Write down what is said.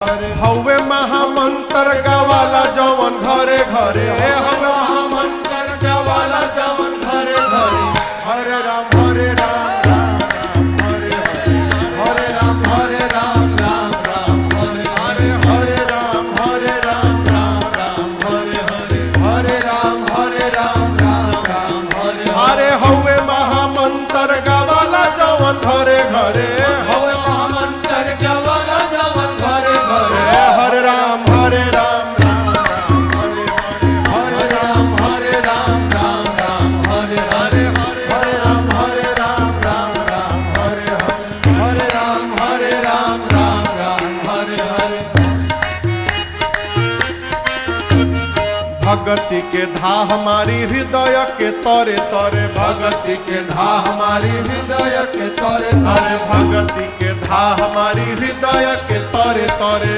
हवे महामंत्र गावाला जवन घरे घरे हवे महामंत्र गावाला जवन घरे घरे हरे राम राम हरे हरे राम राम हरे हरे राम राम हरे हरे राम हरे हरे हवे महामंत्र गावाला जवन घरे घरे हवे महामंत्र गावाला जवन घरे घरे हरे राम हरे राम हरे राम हरे हरे राम हरे राम हरे हरे भगति के धा हमारी हृदय के तरे तरे भगति के धा हमारी हृदय के तरे तरे भगति के धा हमारी हृदय के तरे तरे